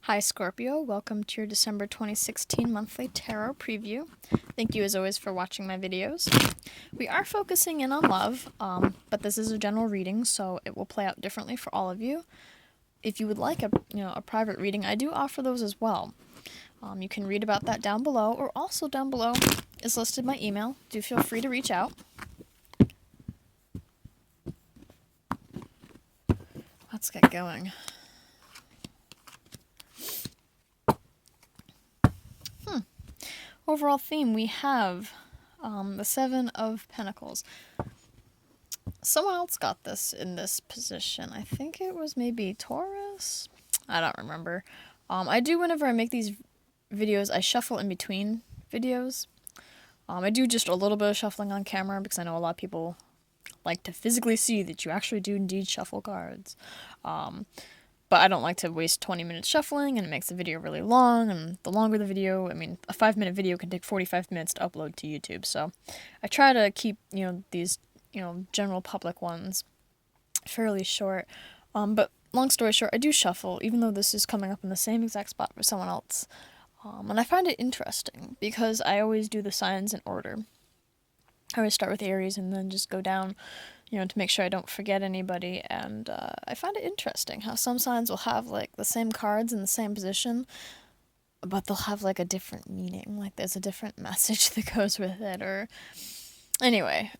Hi Scorpio, welcome to your December 2016 monthly tarot preview. Thank you as always for watching my videos. We are focusing in on love, but this is a general reading, so it will play out differently for all of you. If you would like a private reading, I do offer those as well. You can read about that down below, or also down below is listed my email. Do feel free to reach out. Let's get going. Overall theme, we have the Seven of Pentacles. Someone else got this in this position. I think it was maybe Taurus? I don't remember. I do, whenever I make these videos, I shuffle in between videos. I do just a little bit of shuffling on camera because I know a lot of people like to physically see that you actually do indeed shuffle cards. But I don't like to waste 20 minutes shuffling, and it makes the video really long, and the longer the video, I mean, a 5-minute video can take 45 minutes to upload to YouTube, so I try to keep, these, general public ones fairly short, but long story short, I do shuffle, even though this is coming up in the same exact spot for someone else, and I find it interesting, because I always do the signs in order. I always start with Aries and then just go down, to make sure I don't forget anybody, and I find it interesting how some signs will have, like, the same cards in the same position, but they'll have, like, a different meaning, like, there's a different message that goes with it, or... Anyway,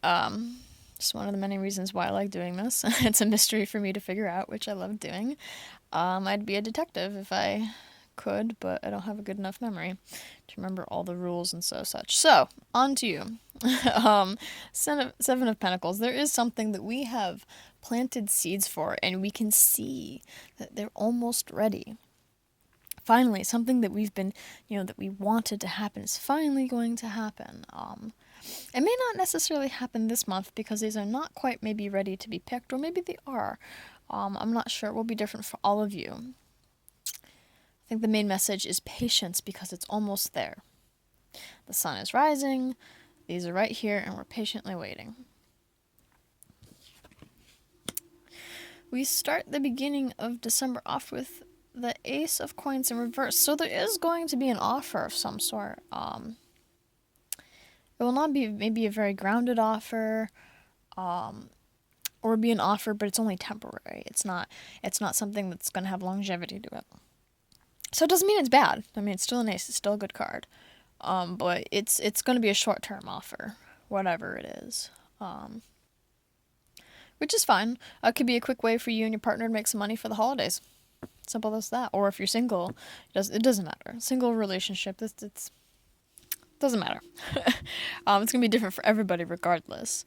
just one of the many reasons why I like doing this. It's a mystery for me to figure out, which I love doing. I'd be a detective if I could, but I don't have a good enough memory to remember all the rules and such. So, on to you. Seven of Pentacles. There is something that we have planted seeds for, and we can see that they're almost ready. Finally, something that we've been, that we wanted to happen is finally going to happen. It may not necessarily happen this month because these are not quite maybe ready to be picked, or maybe they are. I'm not sure. It will be different for all of you. I think the main message is patience, because it's almost there. The sun is rising, these are right here, and we're patiently waiting. We start the beginning of December off with the Ace of Coins in reverse, so there is going to be an offer of some sort. It will not be maybe a very grounded offer, or be an offer, but it's only temporary. It's not something that's going to have longevity to it. So it doesn't mean it's bad. I mean, it's still an ace. It's still a good card. But it's going to be a short-term offer, whatever it is. Which is fine. It could be a quick way for you and your partner to make some money for the holidays. Simple as that. Or if you're single, it doesn't matter. Single relationship, it doesn't matter. It's going to be different for everybody regardless.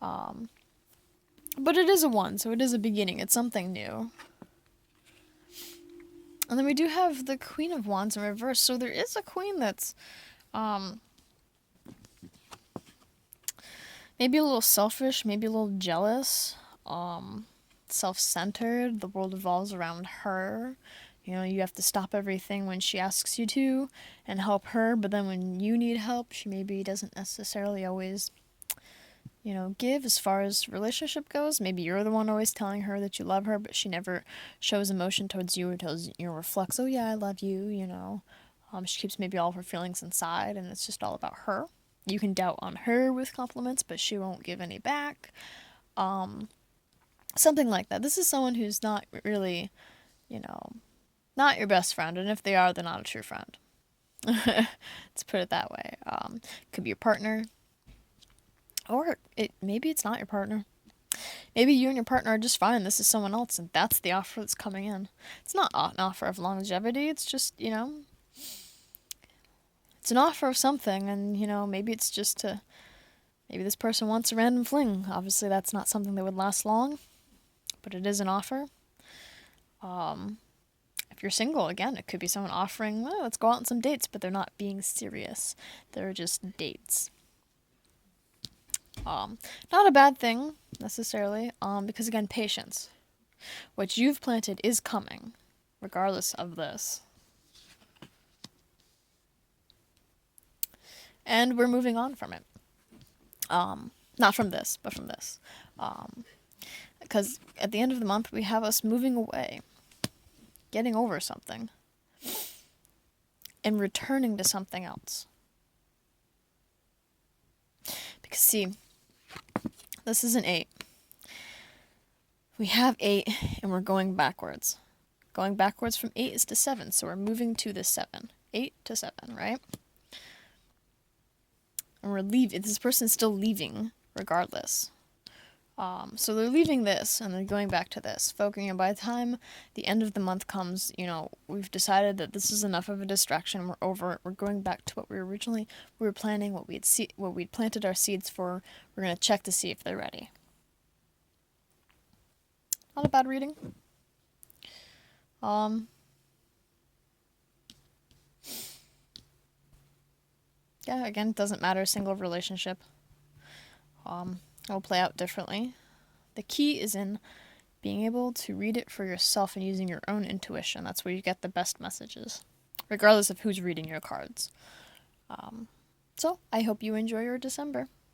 But it is a 1, so it is a beginning. It's something new. And then we do have the Queen of Wands in reverse. So there is a queen that's maybe a little selfish, maybe a little jealous, self-centered. The world revolves around her. You have to stop everything when she asks you to and help her. But then when you need help, she maybe doesn't necessarily always, give as far as relationship goes. Maybe you're the one always telling her that you love her, but she never shows emotion towards you, or tells you, reflects, oh yeah, I love you, She keeps maybe all of her feelings inside, and it's just all about her. You can doubt on her with compliments, but she won't give any back. Something like that. This is someone who's not really, not your best friend, and if they are, they're not a true friend. Let's put it that way. Could be your partner. Or maybe it's not your partner. Maybe you and your partner are just fine. This is someone else, and that's the offer that's coming in. It's not an offer of longevity. It's just, it's an offer of something, and, maybe it's just maybe this person wants a random fling. Obviously, that's not something that would last long, but it is an offer. If you're single, again, it could be someone offering, let's go out on some dates, but they're not being serious. They're just dates. Not a bad thing, necessarily, because, again, patience. What you've planted is coming, regardless of this. And we're moving on from it. Not from this, but from this. Because at the end of the month, we have us moving away. Getting over something. and returning to something else. Because see, this is an 8. We have 8 and we're going backwards. Going backwards from 8 is to 7, so we're moving to the 7. 8 to 7, right? And we're leaving. This person's still leaving regardless. So they're leaving this and they're going back to this, focusing. And by the time the end of the month comes, we've decided that this is enough of a distraction. We're over it. We're going back to what we were planning, what we'd planted our seeds for. We're gonna check to see if they're ready. Not a bad reading. Yeah, again, it doesn't matter, single relationship. It'll play out differently. The key is in being able to read it for yourself and using your own intuition. That's where you get the best messages, regardless of who's reading your cards. So I hope you enjoy your December.